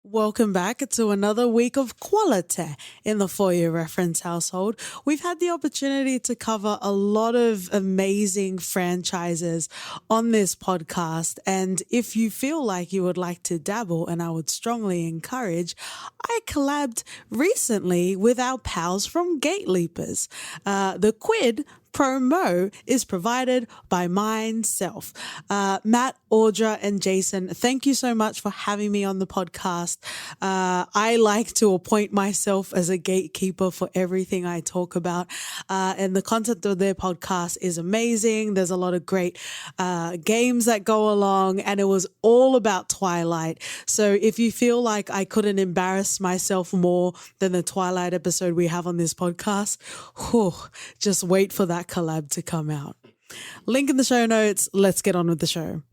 Welcome back to another week of quality in the For Your Reference household. We've had the opportunity to cover a lot of amazing franchises on this podcast. And if you feel like you would like to dabble, and I would strongly encourage, I collabed recently with our pals from Gate Leapers. The Quinn promo is provided by myself. Matt, Audra, and Jason, thank you so much for having me on the podcast. I like to appoint myself as a gatekeeper for everything I talk about. And the content of their podcast is amazing. There's a lot of great games that go along, and it was all about Twilight. So if you feel like I couldn't embarrass myself more than the Twilight episode we have on this podcast, just wait for that collab to come out. Link in the show notes. Let's get on with the show.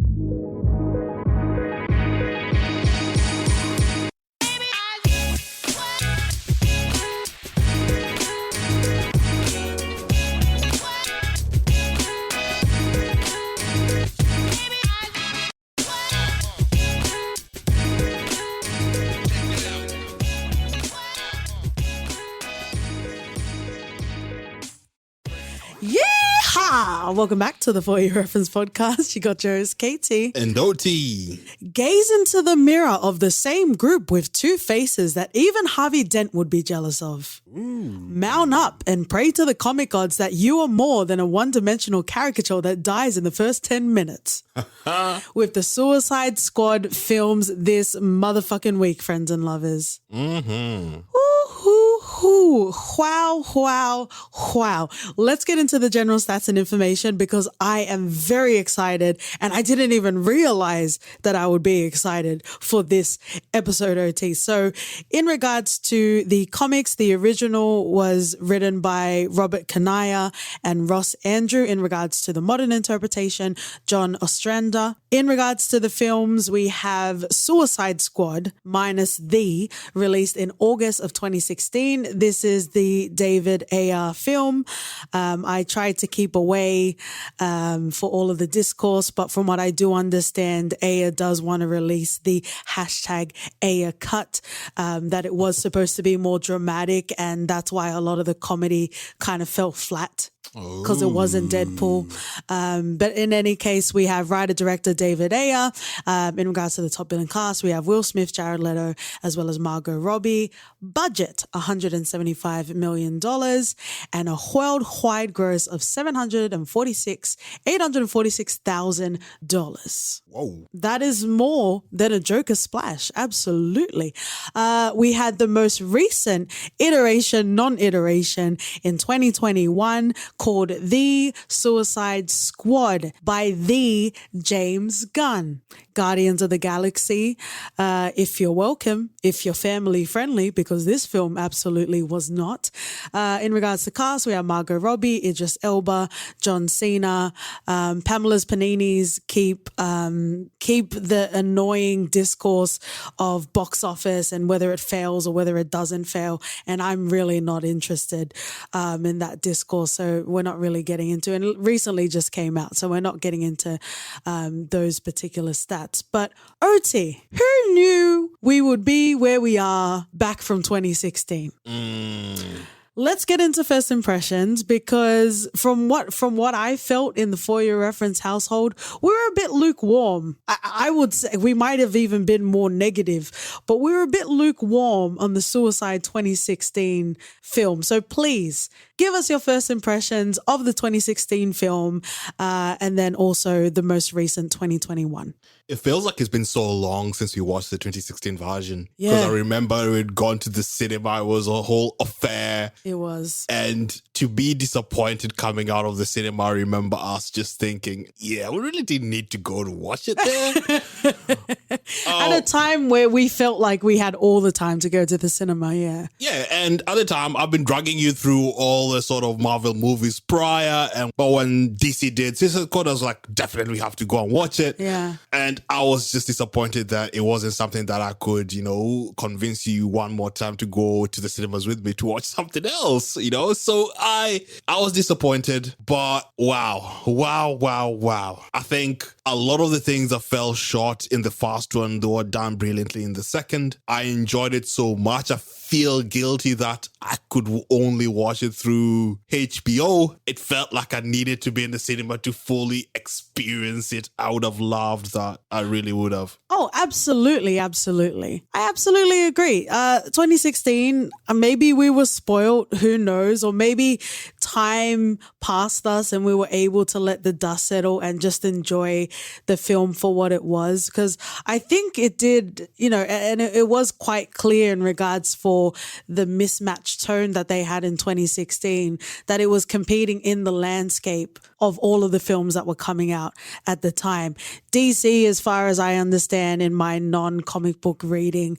Yeehaw! Welcome back to the For Your Reference podcast. You got your host, Katie. And OT. Gaze into the mirror of the same group with two faces that even Harvey Dent would be jealous of. Mount up and pray to the comic gods that you are more than a one-dimensional caricature that dies in the first 10 minutes. With the Suicide Squad films this motherfucking week, friends and lovers. Wow. Let's get into the general stats and information because I am very excited, and I didn't even realize that I would be excited for this episode, OT. So in regards to the comics, the original was written by Robert Kanaya and Ross Andrew. In regards to the modern interpretation, John Ostrander. In regards to the films, we have Suicide Squad minus the released in August of 2016. This is the David Ayer film. I tried to keep away for all of the discourse, but from what I do understand, Ayer does want to release the hashtag Ayer cut, that it was supposed to be more dramatic, and that's why a lot of the comedy kind of fell flat because it wasn't Deadpool. But in any case, we have writer-director David Ayer. In regards to the top billing cast, we have Will Smith, Jared Leto, as well as Margot Robbie. Budget, $175 million, and a worldwide gross of $846,000. Whoa. That is more than a Joker splash. Absolutely. We had the most recent non-iteration in 2021 called The Suicide Squad by the James Gunn. Guardians of the Galaxy, if you're welcome, if you're family friendly, because this film absolutely was not. In regards to cast, we have Margot Robbie, Idris Elba, John Cena, Pamela's Paninis keep the annoying discourse of box office and whether it fails or whether it doesn't fail. And I'm really not interested in that discourse. So we're not really getting into it. And it recently just came out. So we're not getting into those particular stats. But OT, who knew we would be where we are back from 2016? Let's get into first impressions because from what I felt in the For Your Reference household, we were a bit lukewarm. I would say we might have even been more negative, but we were a bit lukewarm on the Suicide 2016 film. So please give us your first impressions of the 2016 film and then also the most recent 2021. It feels like it's been so long since we watched the 2016 version. Because I remember we'd gone to the cinema. It was a whole affair. It was. And to be disappointed coming out of the cinema, I remember us just thinking, yeah, we really didn't need to go to watch it there. At a time where we felt like we had all the time to go to the cinema, yeah. Yeah, and at the time, I've been dragging you through all the sort of Marvel movies prior. But when DC did Suicide Squad, I was like, definitely have to go and watch it. Yeah. And And I was just disappointed that it wasn't something that I could, convince you one more time to go to the cinemas with me to watch something else, So I was disappointed, but wow. I think a lot of the things that fell short in the first one, they were done brilliantly in the second. I enjoyed it so much. I feel guilty that I could only watch it through HBO. It felt like I needed to be in the cinema to fully experience it. I would have loved that. I really would have. Oh, absolutely. I absolutely agree. 2016, maybe we were spoiled, who knows, or maybe time passed us and we were able to let the dust settle and just enjoy the film for what it was. Because I think it did, and it was quite clear in regards for the mismatched tone that they had in 2016, that it was competing in the landscape of all of the films that were coming out at the time. DC, as far as I understand in my non-comic book reading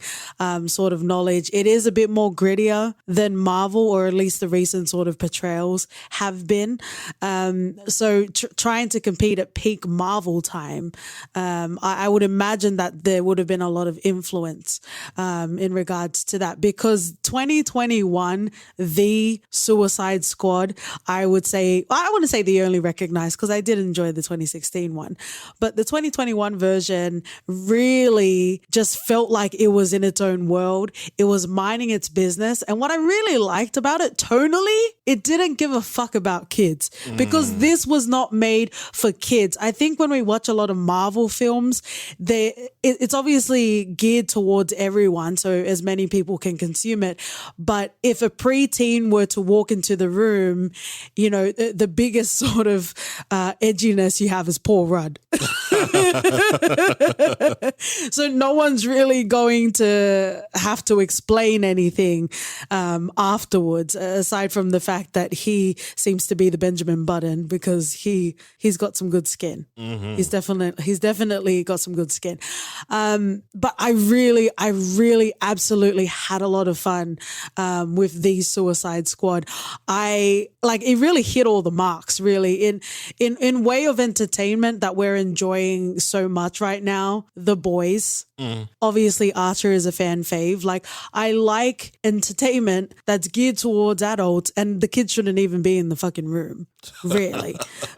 sort of knowledge, it is a bit more grittier than Marvel, or at least the recent sort of portrayals have been. So trying to compete at peak Marvel time, I would imagine that there would have been a lot of influence in regards to that, because 2021, The Suicide Squad, I wouldn't say the only recognized, because I did enjoy the 2016 one, but the 2021 version really just felt like it was in its own world. It was minding its business. And what I really liked about it, tonally, it didn't give a fuck about kids, because this was not made for kids. I think when we watch a lot of Marvel films, it's obviously geared towards everyone, so as many people can consume it. But if a preteen were to walk into the room, the biggest sort of edginess you have is Paul Rudd. So no one's really going to have to explain anything afterwards, aside from the fact that he seems to be the Benjamin Button, because he's got some good skin. He's definitely got some good skin. But I really absolutely had a lot of fun with the Suicide Squad. It really hit all the marks, really, in way of entertainment that we're enjoying so much right now. The Boys. Obviously, Archer is a fan fave. I like entertainment that's geared towards adults, and the kids shouldn't even be in the fucking room. Really,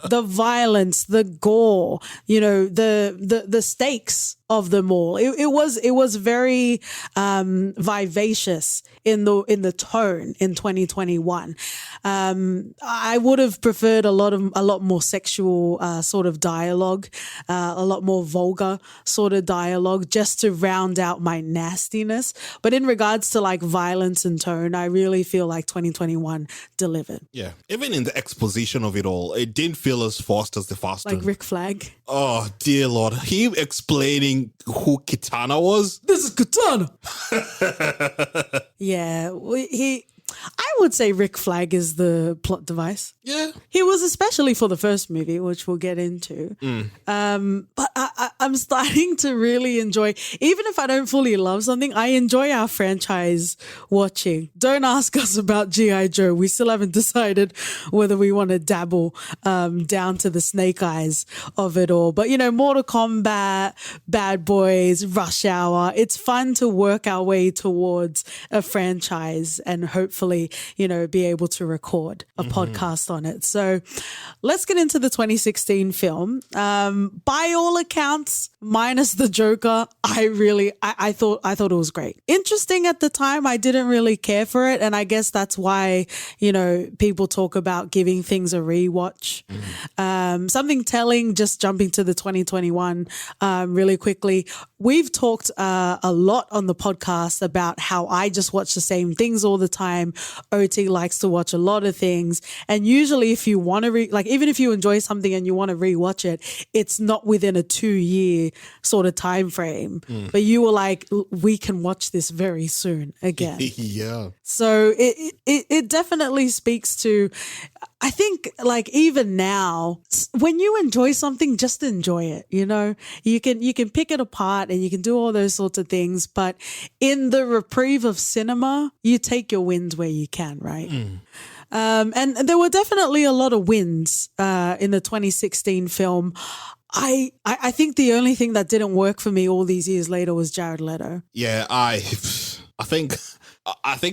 the violence, the gore, the stakes of them all. It was very vivacious in the tone in 2021. I would have preferred a lot more sexual sort of dialogue, a lot more vulgar sort of dialogue, just to round out my nastiness. But in regards to violence and tone, I really feel like 2021 delivered. Yeah, even in the exposition of it all, it didn't feel as forced as the first one. Like Rick Flag. Oh dear Lord, him explaining who Kitana was. This is Kitana. Yeah, I would say Rick Flag is the plot device. Yeah. He was, especially for the first movie, which we'll get into. But I'm starting to really enjoy, even if I don't fully love something, I enjoy our franchise watching. Don't ask us about G.I. Joe. We still haven't decided whether we want to dabble down to the snake eyes of it all. But, Mortal Kombat, Bad Boys, Rush Hour, it's fun to work our way towards a franchise and hopefully, be able to record a podcast on it. So let's get into the 2016 film. By all accounts, minus the Joker, I thought it was great. Interesting at the time. I didn't really care for it. And I guess that's why, people talk about giving things a rewatch. Something telling, just jumping to the 2021 really quickly. We've talked a lot on the podcast about how I just watch the same things all the time. OT likes to watch a lot of things. And usually if you want to even if you enjoy something and you want to rewatch it, it's not within a 2-year sort of time frame. But you were like, we can watch this very soon again. Yeah. So it definitely speaks to, I think, even now, when you enjoy something, just enjoy it. You can pick it apart and you can do all those sorts of things. But in the reprieve of cinema, you take your wins where you can, right? And there were definitely a lot of wins in the 2016 film. I think the only thing that didn't work for me all these years later was Jared Leto. Yeah, I think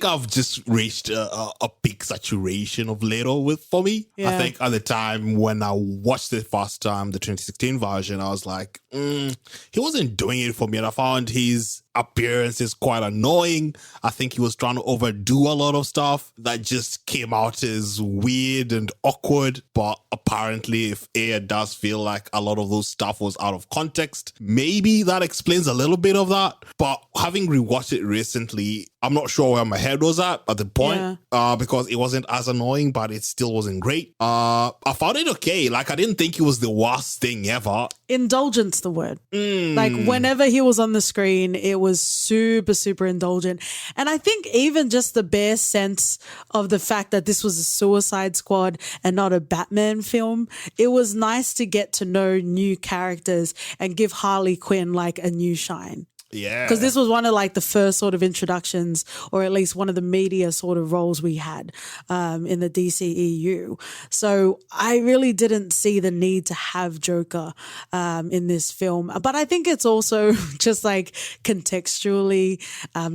I've just reached a peak saturation of Leto for me. Yeah. I think at the time when I watched it first time, the 2016 version, I was like, he wasn't doing it for me. And I found his appearance is quite annoying. I think he was trying to overdo a lot of stuff that just came out as weird and awkward. But apparently, if it does feel like a lot of those stuff was out of context, maybe that explains a little bit of that. But having rewatched it recently, I'm not sure where my head was at the point, because it wasn't as annoying, but it still wasn't great. I found it okay. Like, I didn't think it was the worst thing ever. Indulgent's the word. Like, whenever he was on the screen, it was super, super indulgent. And I think even just the bare sense of the fact that this was a Suicide Squad and not a Batman film, it was nice to get to know new characters and give Harley Quinn like a new shine. Yeah. Because this was one of like the first sort of introductions, or at least one of the media sort of roles we had in the DCEU. So I really didn't see the need to have Joker in this film. But I think it's also just like contextually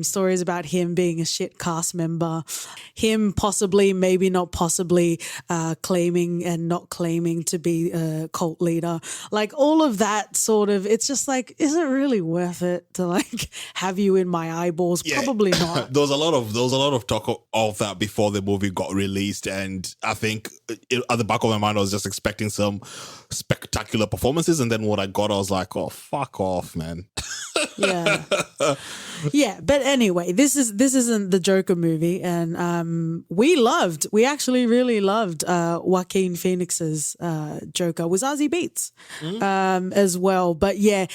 stories about him being a shit cast member, him possibly, maybe not possibly claiming and not claiming to be a cult leader. Like all of that sort of, it's just like, is it really worth it to like have you in my eyeballs? Yeah. Probably not. There was a lot of talk of that before the movie got released, and I think at the back of my mind I was just expecting some spectacular performances, and then what I got, I was like, oh, fuck off, man. Yeah. Yeah, but anyway, this isn't the Joker movie, and we actually really loved Joaquin Phoenix's Joker with Zazie Beetz as well. But yeah,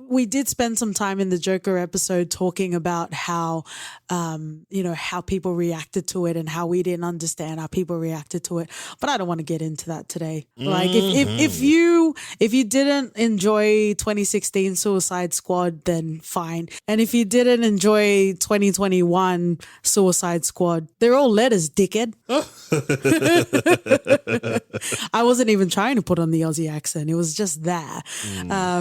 we did spend some time in the Joker episode talking about how how people reacted to it and how we didn't understand how people reacted to it. But I don't want to get into that today. Like if you didn't enjoy 2016 Suicide Squad, then fine. And if you didn't enjoy 2021 Suicide Squad, they're all letters, dickhead. I wasn't even trying to put on the Aussie accent. It was just that.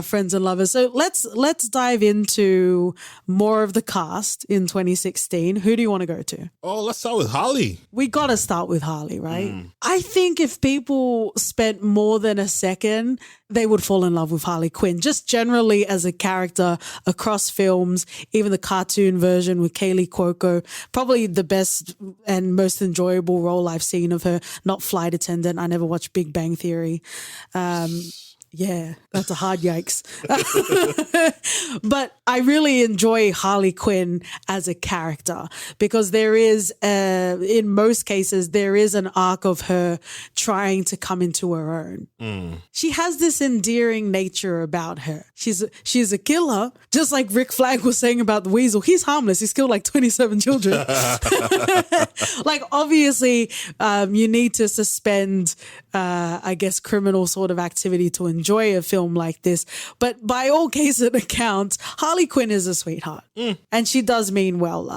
Friends and lovers. So let's dive into more of the cast in 2016. Who do you want to go to? Oh, let's start with Harley. We got to start with Harley, right? I think if people spent more than a second, they would fall in love with Harley Quinn, just generally as a character across films, even the cartoon version with Kaylee Cuoco, probably the best and most enjoyable role I've seen of her, not Flight Attendant. I never watched Big Bang Theory. Yeah, that's a hard yikes. But I really enjoy Harley Quinn as a character because there is, in most cases, there is an arc of her trying to come into her own. She has this endearing nature about her. She's a killer, just like Rick Flag was saying about the Weasel. He's harmless. He's killed like 27 children. Like, obviously, you need to suspend, I guess, criminal sort of activity to enjoy a film like this. But by all cases and accounts, Harley Quinn is a sweetheart. And she does mean well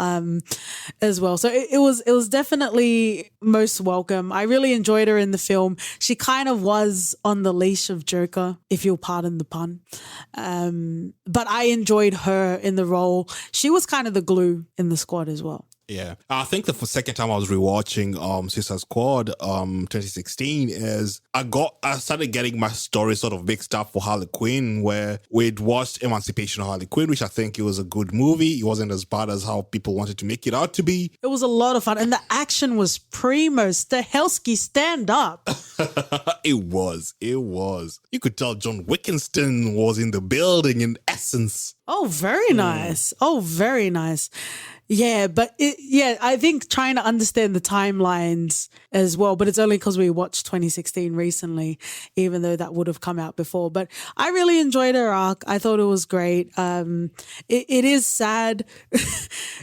as well. So it was definitely most welcome. I really enjoyed her in the film. She kind of was on the leash of Joker, if you'll pardon the pun. But I enjoyed her in the role. She was kind of the glue in the squad as well. Yeah, I think the second time I was rewatching Suicide Squad 2016 is I started getting my story sort of mixed up for Harley Quinn, where we'd watched Emancipation of Harley Quinn, which I think it was a good movie. It wasn't as bad as how people wanted to make it out to be. It was a lot of fun, and the action was primo. Stahelski, stand up. It was. You could tell John Winston was in the building in essence. Oh, very nice. Oh, very nice. Yeah, but I think trying to understand the timelines as well, but it's only because we watched 2016 recently, even though that would have come out before. But I really enjoyed her arc. I thought it was great. It is sad.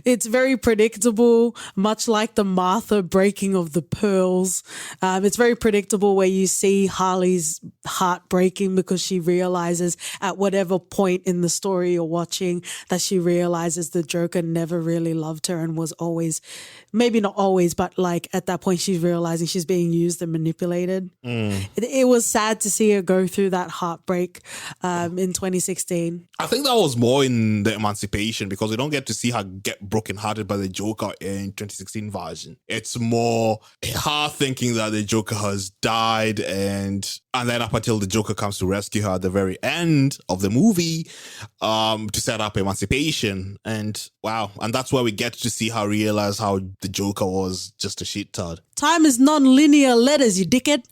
It's very predictable, much like the Martha breaking of the pearls. It's very predictable where you see Harley's heart breaking because she realizes at whatever point in the story you're watching that she realizes the Joker never really really loved her and was always, maybe not always, but like at that point she's realizing she's being used and manipulated. It was sad to see her go through that heartbreak in 2016. I think that was more in the Emancipation because we don't get to see her get brokenhearted by the Joker in 2016 version. It's more her thinking that the Joker has died and then up until the Joker comes to rescue her at the very end of the movie to set up Emancipation. And wow, and that's where we get to see her realize how the Joker was just a shit tard. Time is non-linear letters, you dickhead.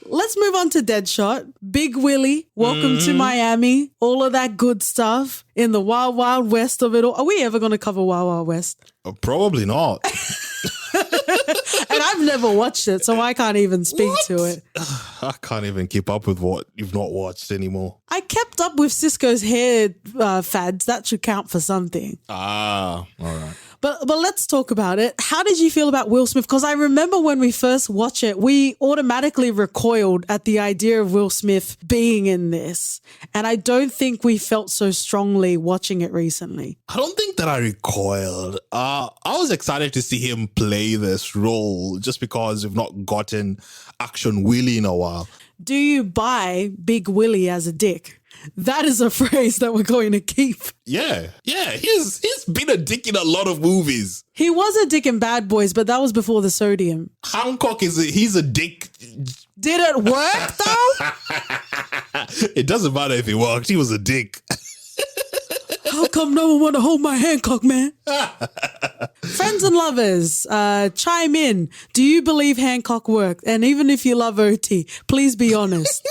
Let's move on to Deadshot. Big Willie, welcome to Miami. All of that good stuff in the wild, wild west of it all. Are we ever going to cover Wild Wild West? Probably not. And I've never watched it, so I can't even speak to it. I can't even keep up with what you've not watched anymore. I kept up with Cisco's hair fads. That should count for something. Ah, all right. But let's talk about it. How did you feel about Will Smith? Because I remember when we first watched it, we automatically recoiled at the idea of Will Smith being in this. And I don't think we felt so strongly watching it recently. I don't think that I recoiled. I was excited to see him play this role just because we've not gotten Action Willie in a while. Do you buy Big Willie as a dick? That is a phrase that we're going to keep. Yeah. He's been a dick in a lot of movies. He was a dick in Bad Boys, but that was before the sodium. Hancock he's a dick. Did it work though? It doesn't matter if it worked. He was a dick. How come no one want to hold my Hancock, man? Friends and lovers, chime in. Do you believe Hancock worked? And even if you love OT, please be honest.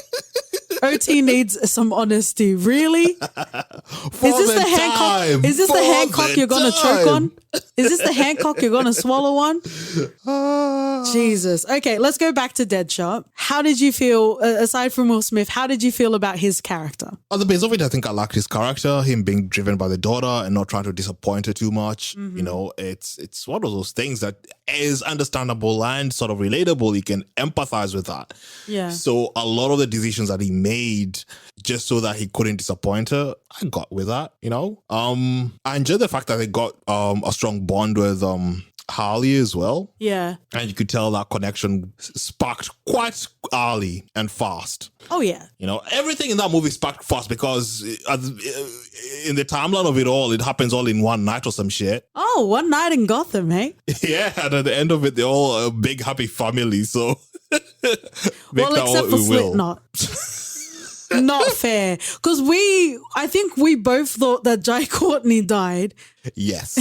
OT needs some honesty. Really? Is this the Hancock? Is this the Hancock you're gonna choke on? Is this the Hancock you're gonna swallow on? Jesus. Okay, let's go back to Deadshot. How did you feel, aside from Will Smith, how did you feel about his character? On the base of it, I think I liked his character, him being driven by the daughter and not trying to disappoint her too much. Mm-hmm. You know, it's one of those things that is understandable and sort of relatable. You can empathize with that. Yeah. So a lot of the decisions that he made just so that he couldn't disappoint her, I got with that, you know. I enjoyed the fact that they got a strong bond with Harley as well. Yeah. And you could tell that connection sparked quite early and fast. Oh, yeah. You know, everything in that movie sparked fast because in the timeline of it all, it happens all in one night or some shit. Oh, one night in Gotham, hey? Yeah, and at the end of it, they're all a big happy family, so... well, except for Slipknot. Not fair. Because I think we both thought that Jai Courtney died. Yes.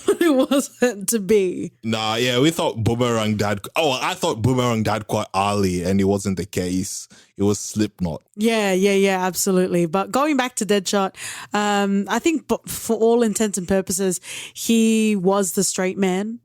But it wasn't to be. Nah, yeah, we thought Boomerang died. Oh, I thought Boomerang died quite early and it wasn't the case. It was Slipknot. Yeah, absolutely. But going back to Deadshot, I think for all intents and purposes, he was the straight man.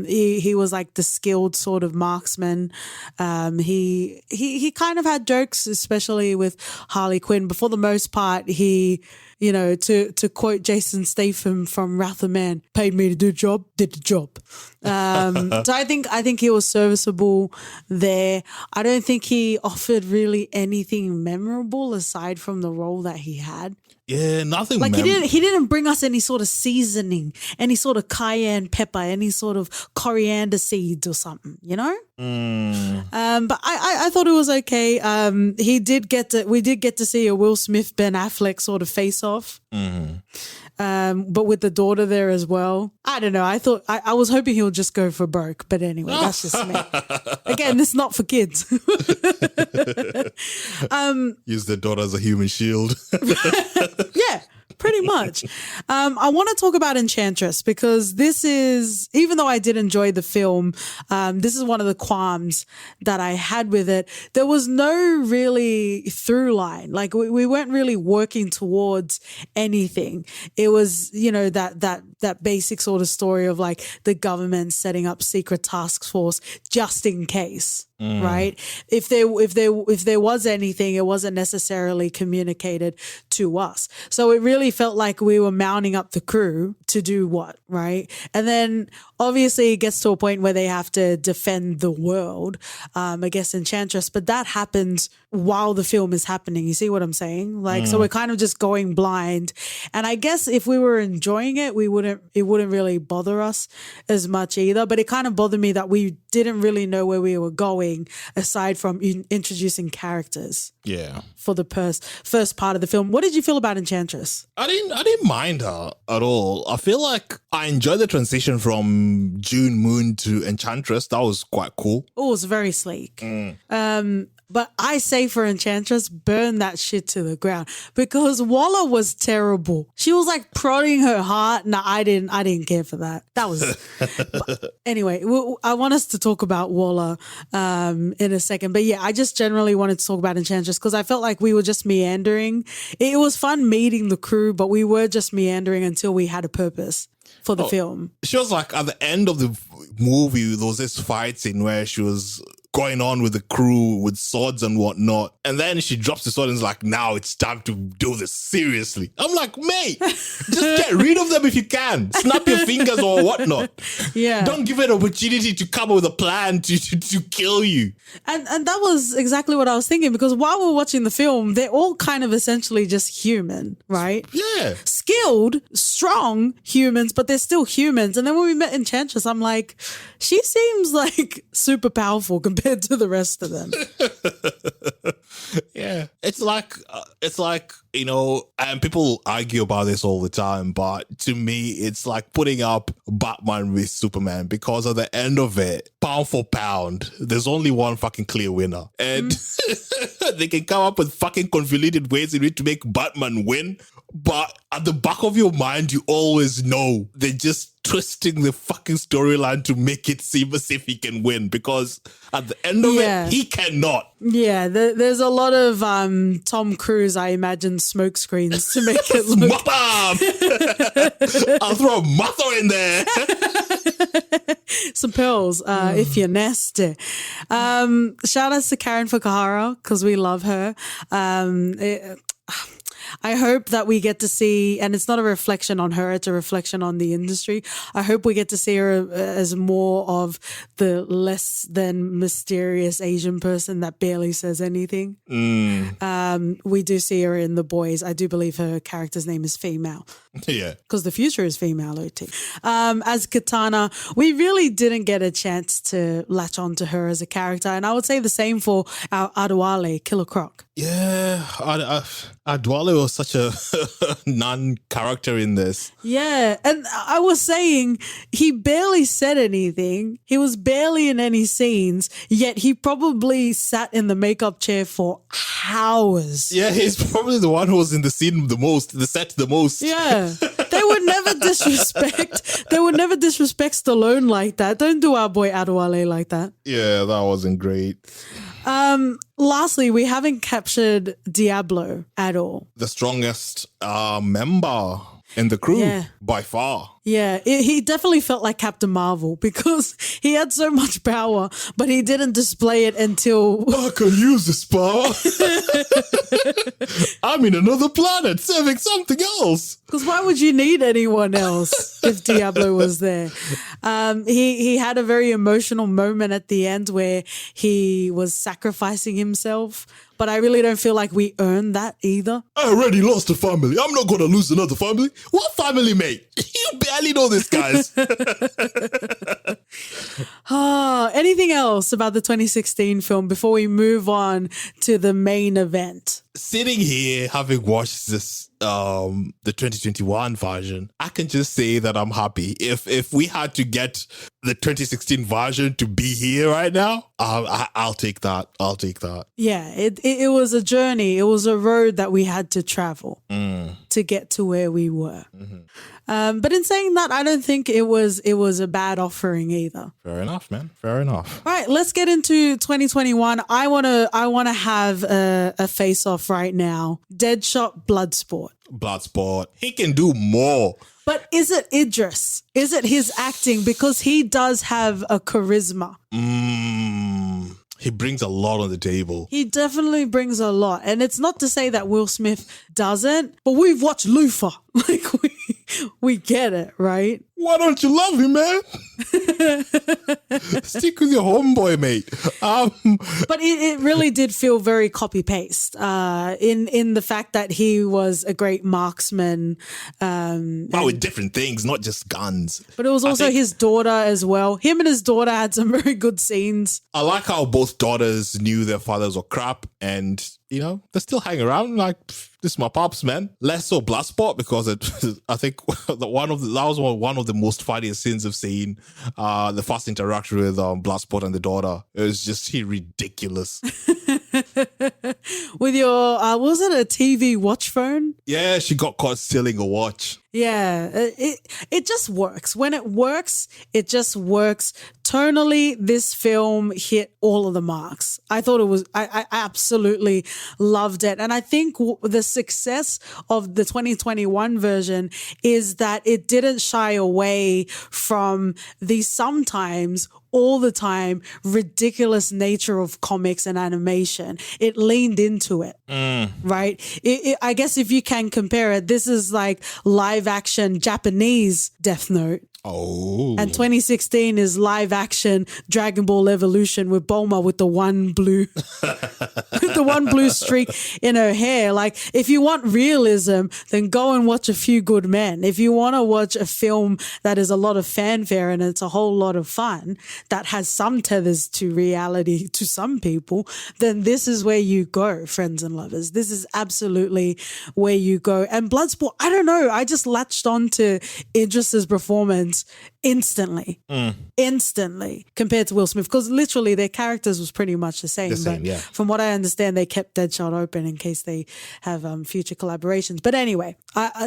He was like the skilled sort of marksman. He kind of had jokes, especially with Harley Quinn. But for the most part, he... You know, to quote Jason Statham from Wrath of Man, paid me to do the job, did the job. So I think he was serviceable there. I don't think he offered really anything memorable aside from the role that he had. Yeah, nothing. Like he didn't bring us any sort of seasoning, any sort of cayenne pepper, any sort of coriander seeds or something, you know? But I thought it was okay. We did get to see a Will Smith, Ben Affleck sort of face off. But with the daughter there as well. I don't know. I was hoping he'll just go for broke, but anyway, that's just me. Again, this is not for kids. Use the daughter as a human shield. Yeah, pretty much. I want to talk about Enchantress because this is, even though I did enjoy the film, this is one of the qualms that I had with it. There was no really through line. Like we weren't really working towards anything. It was, you know, that basic sort of story of like the government setting up secret task force just in case. Right. If there was anything, it wasn't necessarily communicated to us. So it really felt like we were mounting up the crew to do what, right? And then obviously it gets to a point where they have to defend the world against Enchantress, but that happens while the film is happening. You see what I'm saying? Like, so we're kind of just going blind. And I guess if we were enjoying it, it wouldn't really bother us as much either. But it kind of bothered me that we didn't really know where we were going aside from introducing characters. Yeah. For the first part of the film. What did you feel about Enchantress? I didn't mind her at all. I feel like I enjoyed the transition from June Moon to Enchantress. That was quite cool. Oh, it was very sleek. But I say for Enchantress, burn that shit to the ground because Waller was terrible. She was like prodding her heart. No, I didn't care for that. That was anyway. I want us to talk about Waller in a second, but yeah, I just generally wanted to talk about Enchantress because I felt like we were just meandering. It was fun meeting the crew, but we were just meandering until we had a purpose for the film. She was like at the end of the movie, there was this fight scene where she was going on with the crew with swords and whatnot. And then she drops the sword and is like, now it's time to do this seriously. I'm like, mate, just get rid of them if you can. Snap your fingers or whatnot. Yeah. Don't give it an opportunity to come up with a plan to kill you. And that was exactly what I was thinking because while we're watching the film, they're all kind of essentially just human, right? Yeah. Skilled, strong humans, but they're still humans. And then when we met Enchantress, I'm like, she seems like super powerful compared to the rest of them. Yeah. It's like, you know, and people argue about this all the time, but to me, it's like putting up Batman with Superman because at the end of it, pound for pound, there's only one fucking clear winner. And they can come up with fucking convoluted ways in which to make Batman win. But at the back of your mind, you always know they're just twisting the fucking storyline to make it seem as if he can win because at the end of it, he cannot. Yeah, there's a lot of Tom Cruise, I imagine, smoke screens to make it look. I'll throw a mother in there. Some pearls, if you're nasty. Shout out to Karen Fukuhara because we love her. I hope that we get to see, and it's not a reflection on her, it's a reflection on the industry. I hope we get to see her as more of the less than mysterious Asian person that barely says anything. We do see her in The Boys. I do believe her character's name is female. Yeah. Because the future is female, OT. As Katana, we really didn't get a chance to latch on to her as a character. And I would say the same for our Adewale, Killer Croc. Yeah, Adewale was such a non-character in this. Yeah, and I was saying he barely said anything. He was barely in any scenes, yet he probably sat in the makeup chair for hours. Yeah, he's probably the one who was in the scene the most, the set the most. Yeah, they would never disrespect. They would never disrespect Stallone like that. Don't do our boy Adewale like that. Yeah, that wasn't great. Lastly, we haven't captured Diablo at all. The strongest member in the crew by far. Yeah, he definitely felt like Captain Marvel because he had so much power, but he didn't display it until... I can use this power. I'm in another planet serving something else. Because why would you need anyone else if Diablo was there? He had a very emotional moment at the end where he was sacrificing himself, but I really don't feel like we earned that either. I already lost a family. I'm not going to lose another family. What family, mate? You barely know this, guys. Anything else about the 2016 film before we move on to the main event? Sitting here, having watched this, the 2021 version, I can just say that I'm happy. If we had to get the 2016 version to be here right now, I'll take that. I'll take that. Yeah, it was a journey. It was a road that we had to travel to get to where we were. But in saying that, I don't think it was a bad offering either. Fair enough, man. Fair enough. All right, let's get into 2021. I wanna have a face off right now. Deadshot, Bloodsport. Bloodsport. He can do more. But is it Idris? Is it his acting? Because he does have a charisma. He brings a lot on the table. He definitely brings a lot. And it's not to say that Will Smith doesn't, but we've watched Lufa. Like We get it, right? Why don't you love him, man? Stick with your homeboy, mate. But it really did feel very copy paste in the fact that he was a great marksman. But with different things, not just guns. But it was also his daughter as well. Him and his daughter had some very good scenes. I like how both daughters knew their fathers were crap and, you know, they still hang around like, this is my pops, man. Less so Bloodsport because I think that was one of the most funniest scenes I've seen. The first interaction with Bloodsport and the daughter. It was just ridiculous. With your, was it a TV watch phone? Yeah, she got caught stealing a watch. Yeah, it just works. When it works, it just works. Tonally, this film hit all of the marks. I thought it was, I absolutely loved it. And I think the success of the 2021 version is that it didn't shy away from the sometimes all the time ridiculous nature of comics and animation. It leaned into it, right? I guess if you can compare it, this is like live action Japanese Death Note. Oh. And 2016 is live action Dragon Ball Evolution with Bulma with the one blue the one blue streak in her hair. Like, if you want realism, then go and watch A Few Good Men. If you want to watch a film that is a lot of fanfare and it's a whole lot of fun, that has some tethers to reality to some people, then this is where you go, friends and lovers. This is absolutely where you go. And Bloodsport, I don't know, I just latched on to Idris's performance instantly compared to Will Smith, because literally their characters was pretty much the same. Yeah. From what I understand, they kept Deadshot open in case they have future collaborations. But anyway,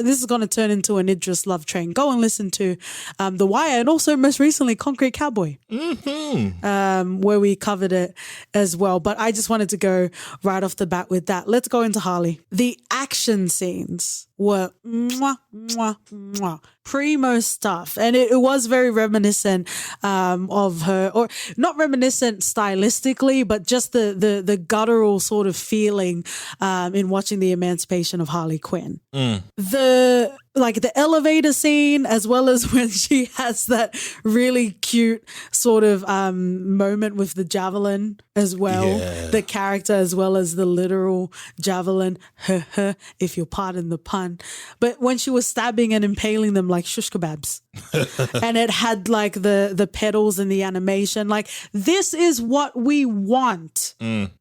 this is going to turn into an Idris love train. Go and listen to The Wire, and also most recently Concrete Cowboy, where we covered it as well. But I just wanted to go right off the bat with that. Let's go into Harley. The action scenes were primo stuff, and it was very reminiscent of her, or not reminiscent stylistically, but just the guttural sort of feeling in watching the emancipation of Harley Quinn. The elevator scene, as well as when she has that really cute sort of moment with the javelin as well. Yeah. The character as well as the literal javelin, if you'll pardon the pun. But when she was stabbing and impaling them like shush kebabs, and it had like the pedals and the animation, like, this is what we want.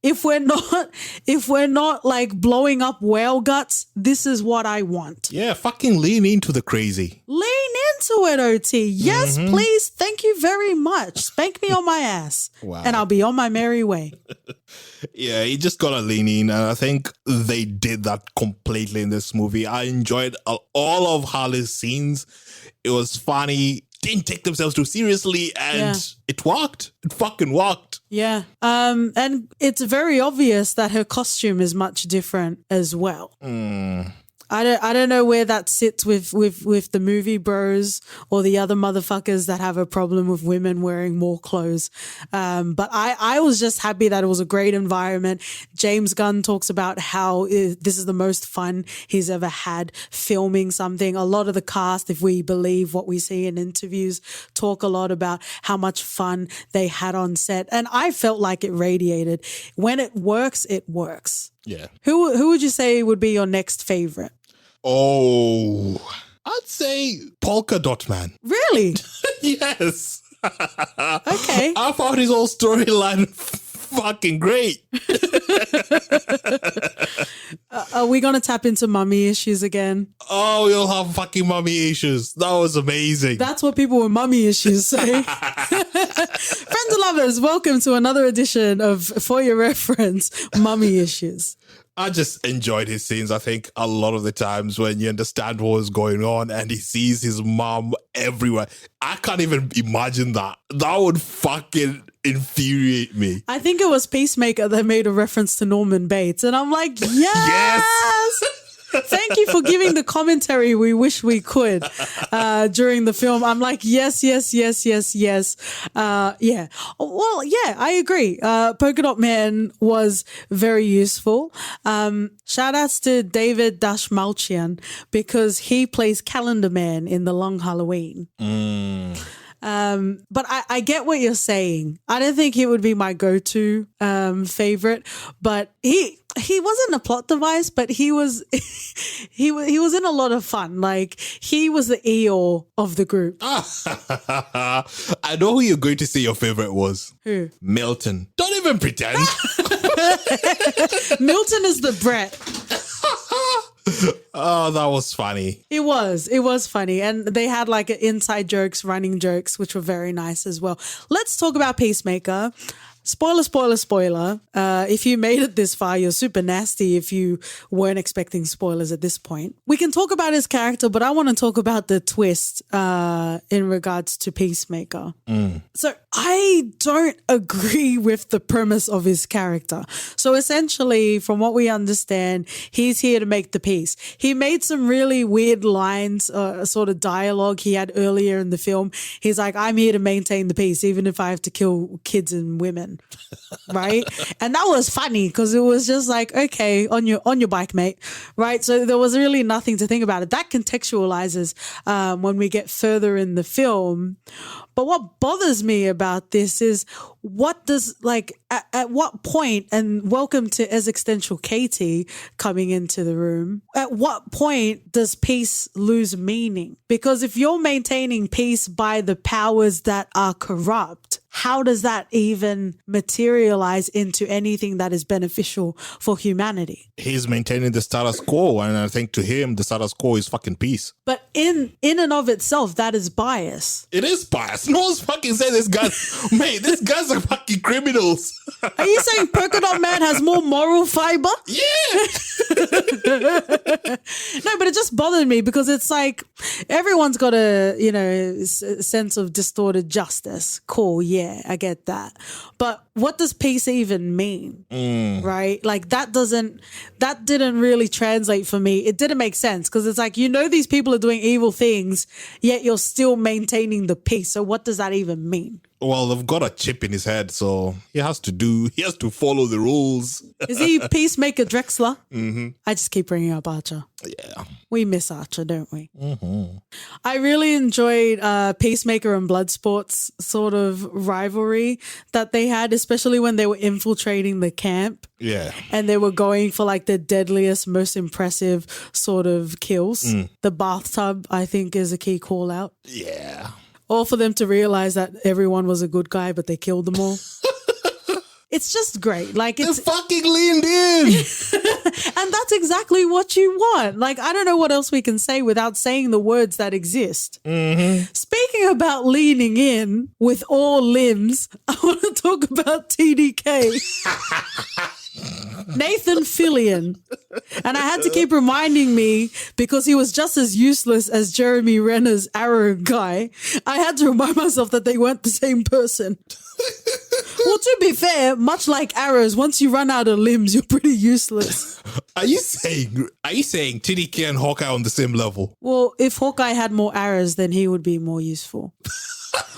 If we're not like blowing up whale guts, this is what I want. Yeah, fucking lean into the crazy. Lean into it, OT. Yes, please. Thank you very much. Spank me on my ass. Wow. And I'll be on my merry way. Yeah, you just gotta lean in, and I think they did that completely in this movie. I enjoyed all of Harley's scenes. It was funny, didn't take themselves too seriously, and it worked. It fucking worked. Yeah. And it's very obvious that her costume is much different as well. I don't know where that sits with the movie bros or the other motherfuckers that have a problem with women wearing more clothes. But I was just happy that it was a great environment. James Gunn talks about how this is the most fun he's ever had filming something. A lot of the cast, if we believe what we see in interviews, talk a lot about how much fun they had on set. And I felt like it radiated. When it works, it works. Yeah. Who would you say would be your next favorite? Oh, I'd say Polka Dot Man. Really? Yes. Okay. I found his whole storyline fucking great. Are we going to tap into mummy issues again? Oh, you'll have fucking mummy issues. That was amazing. That's what people with mummy issues say. Friends and lovers, welcome to another edition of For Your Reference, Mummy Issues. I just enjoyed his scenes. I think a lot of the times when you understand what was going on and he sees his mom everywhere, I can't even imagine that. That would fucking infuriate me. I think it was Peacemaker that made a reference to Norman Bates, and I'm like, yes! Thank you for giving the commentary we wish we could during the film. I'm like, yes. Yeah. Well, yeah, I agree. Polka Dot Man was very useful. Shout outs to David Dashmalchian because he plays Calendar Man in The Long Halloween. But I get what you're saying. I don't think he would be my go-to favorite, but he wasn't a plot device, but he was he was in a lot of fun. Like he was the Eeyore of the group. I know who you're going to say your favorite was. Who? Milton. Don't even pretend. Milton is the Brett. Oh, that was funny. It was funny. And they had like inside jokes, running jokes, which were very nice as well. Let's talk about Peacemaker. Spoiler. If you made it this far, you're super nasty if you weren't expecting spoilers at this point. We can talk about his character, but I want to talk about the twist in regards to Peacemaker. So I don't agree with the premise of his character. So essentially, from what we understand, he's here to make the peace. He made some really weird lines, sort of dialogue he had earlier in the film. He's like, I'm here to maintain the peace, even if I have to kill kids and women. Right? And that was funny because it was just like, okay, on your bike, mate. Right? So there was really nothing to think about it. That contextualizes when we get further in the film. But what bothers me about this is what does at what point, and welcome to Existential Katie coming into the room, at what point does peace lose meaning? Because if you're maintaining peace by the powers that are corrupt, how does that even materialize into anything that is beneficial for humanity? He's maintaining the status quo, and I think to him, the status quo is fucking peace. But in and of itself, that is bias. It is bias. No one's fucking saying this guy, mate, these guys are fucking criminals. Are you saying Polka Dot Man has more moral fiber? Yeah. No, but it just bothered me because it's like everyone's got a, sense of distorted justice. Cool, yeah, I get that. But what does peace even mean? Right? Like that didn't really translate for me. It didn't make sense because it's like, these people are doing evil things, yet you're still maintaining the peace. So what does that even mean? Well, they've got a chip in his head, so he has to follow the rules. Is he Peacemaker Drexler? Mm-hmm. I just keep bringing up Archer. Yeah. We miss Archer, don't we? Mm-hmm. I really enjoyed Peacemaker and Bloodsport's sort of rivalry that they had, especially when they were infiltrating the camp. Yeah. And they were going for like the deadliest, most impressive sort of kills. The bathtub, I think, is a key call out. Yeah. Or for them to realize that everyone was a good guy, but they killed them all. It's just great. Like it's fucking leaned in. And that's exactly what you want. Like, I don't know what else we can say without saying the words that exist. Mm-hmm. Speaking about leaning in with all limbs, I want to talk about TDK. Nathan Fillion. And I had to keep reminding me because he was just as useless as Jeremy Renner's Arrow guy. I had to remind myself that they weren't the same person. Well, to be fair, much like arrows, once you run out of limbs, you're pretty useless. Are you saying TDK and Hawkeye on the same level? Well, if Hawkeye had more arrows, then he would be more useful.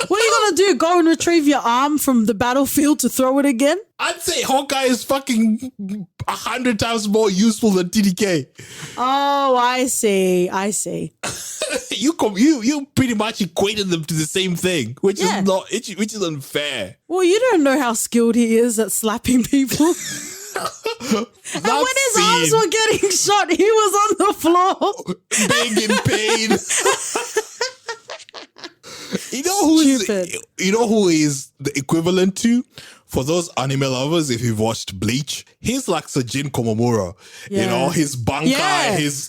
What are you going to do? Go and retrieve your arm from the battlefield to throw it again? I'd say Hawkeye is fucking 100 times more useful than TDK. Oh, I see. You pretty much equated them to the same thing, which is unfair. Well, you don't know how skilled he is at slapping people. And when his arms were getting shot, he was on the floor. Being in pain. You know who is the equivalent to? For those anime lovers, if you've watched Bleach, he's like Sajin Komomura. Yeah. His bankai, his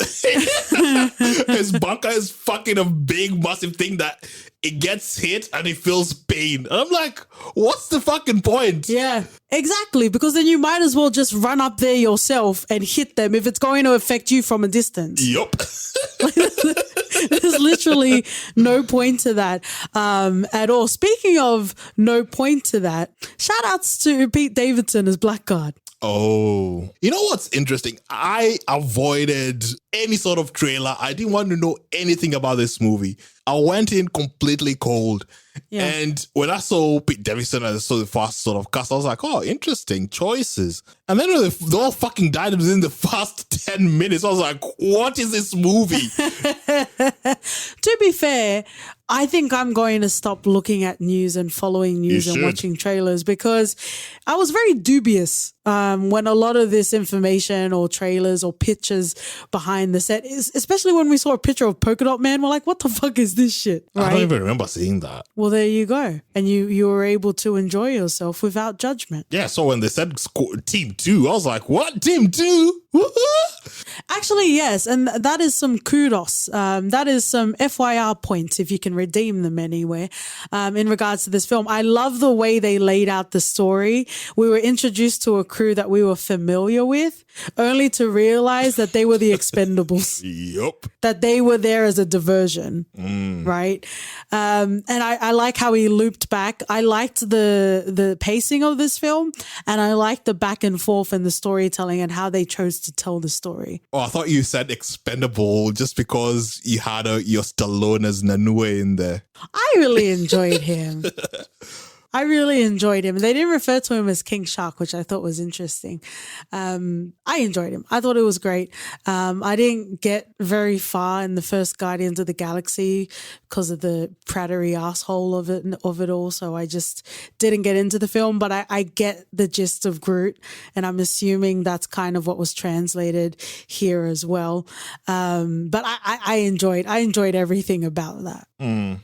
bankai is fucking a big, massive thing that it gets hit and it feels pain. And I'm like, what's the fucking point? Yeah, exactly. Because then you might as well just run up there yourself and hit them if it's going to affect you from a distance. Yup. There's literally no point to that at all. Speaking of no point to that, shout outs to Pete Davidson as Blackguard. Oh, you know what's interesting? I avoided any sort of trailer. I didn't want to know anything about this movie. I went in completely cold. Yeah. And when I saw Pete Davidson and I saw the first sort of cast, I was like, oh, interesting choices. And then when they all fucking died within the first 10 minutes, I was like, what is this movie? To be fair, I think I'm going to stop looking at news and following news and watching trailers, because I was very dubious when a lot of this information or trailers or pictures behind the set, especially when we saw a picture of Polka Dot Man, we're like, what the fuck is this shit? Right? I don't even remember seeing that. Well, there you go. And you were able to enjoy yourself without judgment. Yeah, so when they said Team 2, I was like, what? Team 2? Actually, yes. And that is some kudos. That is some FYR points, if you can redeem them anywhere, in regards to this film. I love the way they laid out the story. We were introduced to a crew that we were familiar with, only to realize that they were the Expendables. Yup. That they were there as a diversion, right? And I like how he looped back. I liked the pacing of this film, and I liked the back and forth and the storytelling and how they chose to tell the story. Oh, I thought you said expendable just because you had your Stallone as Nanue in there. I really enjoyed him. I really enjoyed him. They didn't refer to him as King Shark, which I thought was interesting. I enjoyed him. I thought it was great. I didn't get very far in the first Guardians of the Galaxy because of the prattery asshole of it all. So I just didn't get into the film, but I get the gist of Groot, and I'm assuming that's kind of what was translated here as well. But I enjoyed everything about that.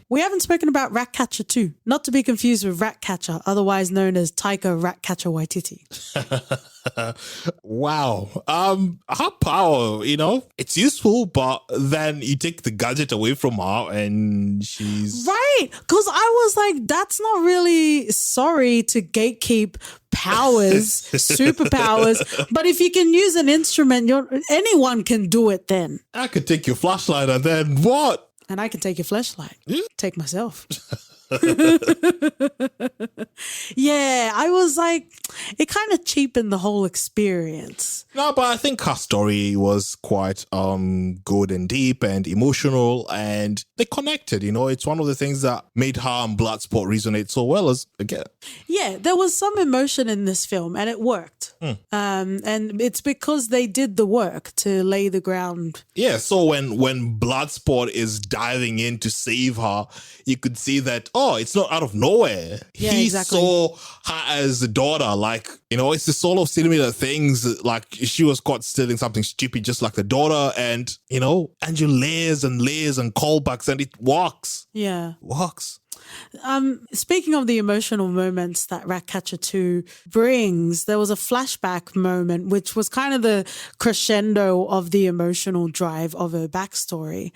We haven't spoken about Ratcatcher 2, not to be confused with Ratcatcher, otherwise known as Taika Ratcatcher Waititi. Wow. Her power, it's useful, but then you take the gadget away from her and she's... Right, because I was like, that's not really sorry to gatekeep powers, superpowers, but if you can use an instrument, anyone can do it then. I could take your flashlight and then what? And I can take your flashlight. Yeah. Take myself. Yeah, I was like, it kind of cheapened the whole experience. No, but I think her story was quite good and deep and emotional, and they connected. It's one of the things that made her and Bloodsport resonate so well as again. Yeah, there was some emotion in this film, and it worked. And it's because they did the work to lay the ground. Yeah, so when Bloodsport is diving in to save her, you could see that, it's not out of nowhere. Yeah, he exactly. saw her as a daughter. Like, it's the sort of similar things. Like, she was caught stealing something stupid just like the daughter. And, and you layers and layers and callbacks, and it works. Yeah. Works. Speaking of the emotional moments that Ratcatcher 2 brings, there was a flashback moment, which was kind of the crescendo of the emotional drive of her backstory.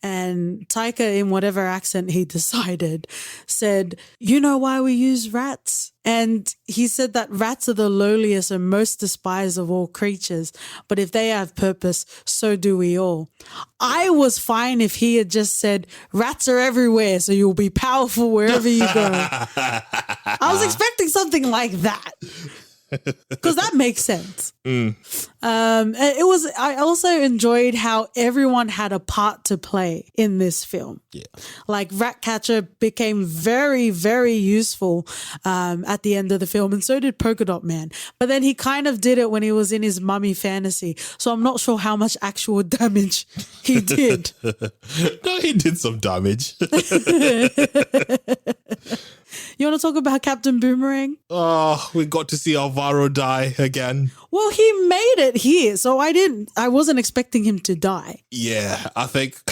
And Taika, in whatever accent he decided, said, "You know why we use rats?" And he said that rats are the lowliest and most despised of all creatures, but if they have purpose, so do we all. I was fine if he had just said, rats are everywhere, so you'll be powerful wherever you go. I was expecting something like that. Because that makes sense. I also enjoyed how everyone had a part to play in this film. Yeah. Like Ratcatcher became very, very useful at the end of the film, and so did Polka Dot Man. But then he kind of did it when he was in his mummy fantasy. So I'm not sure how much actual damage he did. No, he did some damage. You want to talk about Captain Boomerang? Oh, we got to see Alvaro die again. Well, he made it here, so I wasn't expecting him to die. Yeah, I think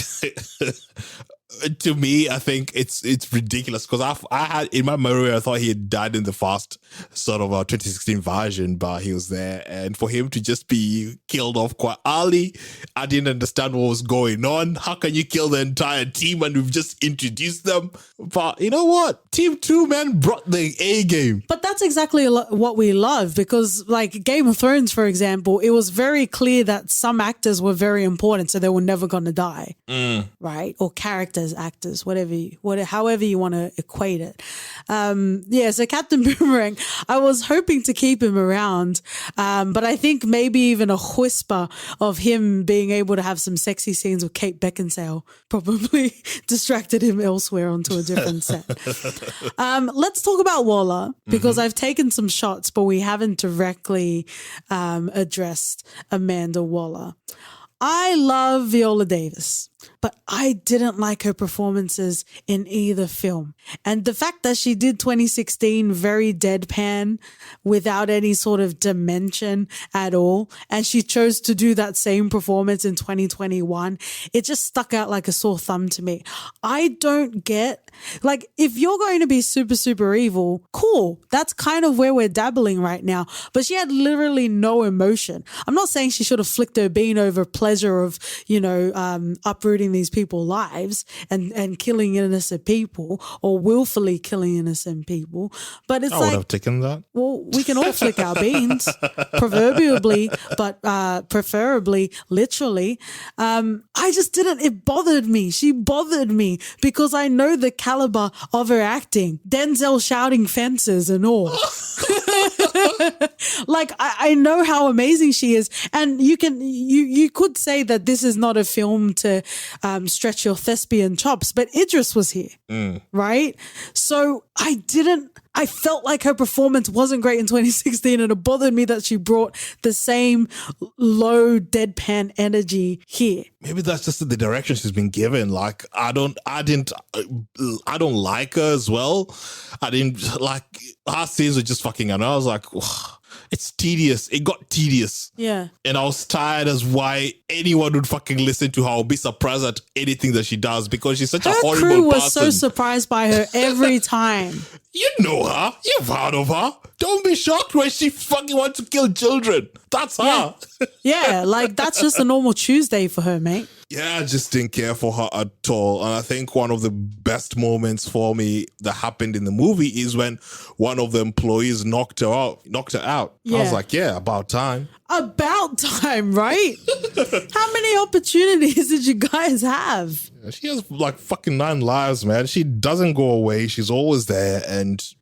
to me, I think it's ridiculous because I had in my memory, I thought he had died in the first sort of 2016 version, but he was there, and for him to just be killed off quite early, I didn't understand what was going on. How can you kill the entire team and we've just introduced them? But you know what? Team 2, man, brought the A game. But that's exactly what we love, because like Game of Thrones, for example, it was very clear that some actors were very important, so they were never going to die, right? Or characters. as actors, however you want to equate it. So Captain Boomerang, I was hoping to keep him around, but I think maybe even a whisper of him being able to have some sexy scenes with Kate Beckinsale probably distracted him elsewhere onto a different set. Let's talk about Waller, because I've taken some shots, but we haven't directly addressed Amanda Waller. I love Viola Davis, but I didn't like her performances in either film. And the fact that she did 2016 very deadpan without any sort of dimension at all, and she chose to do that same performance in 2021, it just stuck out like a sore thumb to me. I don't get, like, if you're going to be super, super evil, cool. That's kind of where we're dabbling right now. But she had literally no emotion. I'm not saying she should have flicked her bean over pleasure of, uprooting these people's lives and killing innocent people, or willfully killing innocent people. But it's I would have taken that. Well, we can all flick our beans, proverbially, but preferably literally. I just didn't. It bothered me. She bothered me because I know the caliber of her acting. Denzel shouting fences and all. Like, I know how amazing she is. And you could say that this is not a film to stretch your thespian chops, but Idris was here, right? So I felt like her performance wasn't great in 2016, and it bothered me that she brought the same low deadpan energy here. Maybe that's just the direction she's been given. Like, I don't like her as well. I didn't like her scenes were just fucking, and I was like, ugh. It's tedious. It got tedious. Yeah. And I was tired as why anyone would fucking listen to her or be surprised at anything that she does, because she's such a horrible person. Her crew was so surprised by her every time. You know her. You've heard of her. Don't be shocked when she fucking wants to kill children. That's her. Yeah, like that's just a normal Tuesday for her, mate. Yeah, I just didn't care for her at all. And I think one of the best moments for me that happened in the movie is when one of the employees knocked her out. Yeah. I was like, yeah, about time. About time, right? How many opportunities did you guys have? She has like fucking 9 lives, man. She doesn't go away. She's always there.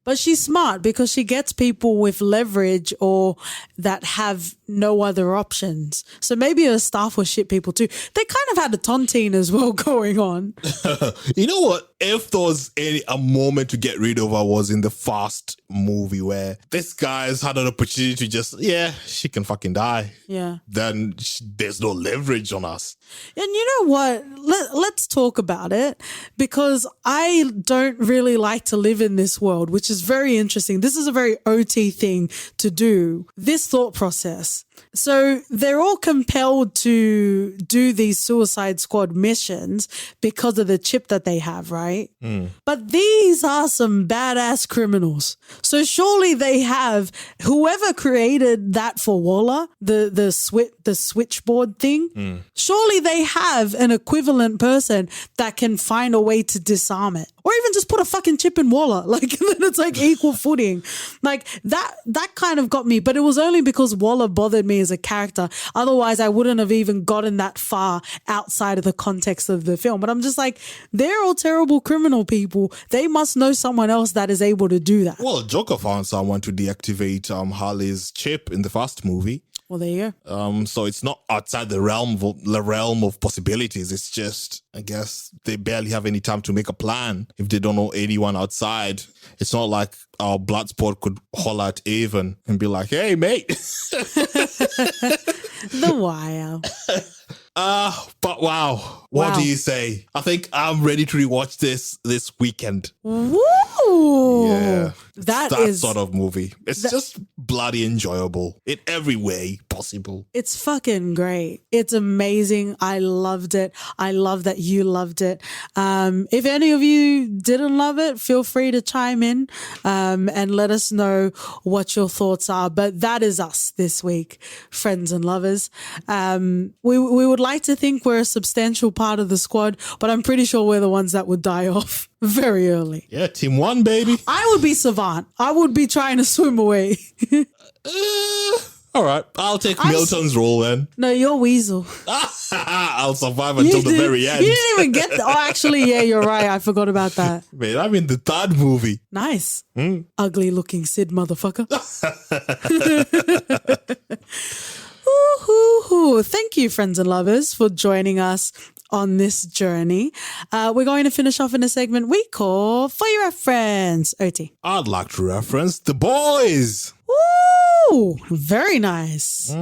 But she's smart because she gets people with leverage or that have no other options. So maybe her staff were shit people too. They kind of had a tontine as well going on. You know what? If there was a moment to get rid of her was in the Fast movie where this guy's had an opportunity to just, she can fucking die. Yeah. Then there's no leverage on us. And you know what? Let's talk about it, because I don't really like to live in this world, which is very interesting. This is a very OT thing to do, this thought process. So they're all compelled to do these Suicide Squad missions because of the chip that they have, right? But these are some badass criminals. So surely they have, whoever created that for Waller, the switchboard thing, surely they have an equivalent person that can find a way to disarm it. Or even just put a fucking chip in Waller. Like, then it's like equal footing. Like, that kind of got me. But it was only because Waller bothered me as a character. Otherwise, I wouldn't have even gotten that far outside of the context of the film. But I'm just like, they're all terrible criminal people. They must know someone else that is able to do that. Well, Joker found someone to deactivate Harley's chip in the first movie. Well, there you go. So it's not outside the realm of possibilities. It's just, I guess, they barely have any time to make a plan if they don't know anyone outside. It's not like our Bloodsport could holler at Avon and be like, "Hey, mate." The Wire. But wow. What do you say? I think I'm ready to rewatch this weekend. Woo! Yeah. That sort of movie. It's just bloody enjoyable in every way possible. It's fucking great. It's amazing. I loved it. I love that you loved it. If any of you didn't love it, feel free to chime in and let us know what your thoughts are. But that is us this week, friends and lovers. We would like to think we're a substantial part of the squad, but I'm pretty sure we're the ones that would die off very early. Yeah, team 1, baby. I would be Savant. I would be trying to swim away. All right. I'll take Milton's role then. No, you're Weasel. I'll survive until the very end. You didn't even get Oh, actually, yeah, you're right. I forgot about that. Man, I'm in the third movie. Nice. Ugly looking Sid motherfucker. Ooh, thank you, friends and lovers, for joining us on this journey. We're going to finish off in a segment we call For Your Reference. OT. I'd like to reference The Boys. Ooh, very nice.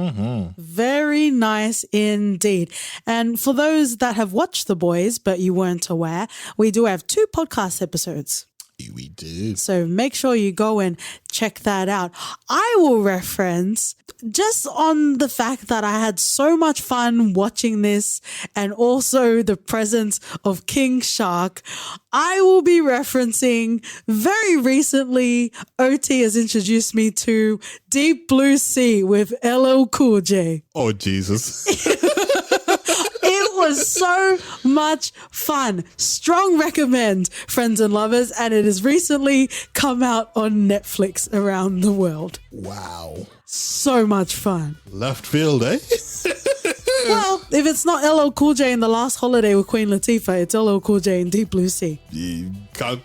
Very nice indeed. And for those that have watched The Boys, but you weren't aware, we do have 2 podcast episodes. We do. So make sure you go and check that out. I will reference, just on the fact that I had so much fun watching this and also the presence of King Shark, I will be referencing very recently, OT has introduced me to Deep Blue Sea with LL Cool J. Oh, Jesus. It was so much fun. Strong recommend, friends and lovers, and it has recently come out on Netflix around the world. Wow. So much fun. Left field, eh? Well, if it's not LL Cool J in The Last Holiday with Queen Latifah, it's LL Cool J in Deep Blue Sea. You can't...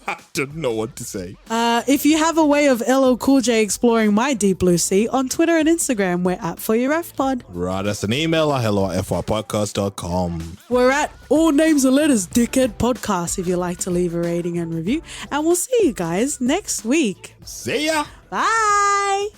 I don't know what to say. If you have a way of LL Cool J exploring my Deep Blue Sea, on Twitter and Instagram, we're at For Your Ref Pod. Write us an email at hello@fypodcast.com. We're at All Names and Letters Dickhead Podcast if you'd like to leave a rating and review. And we'll see you guys next week. See ya! Bye!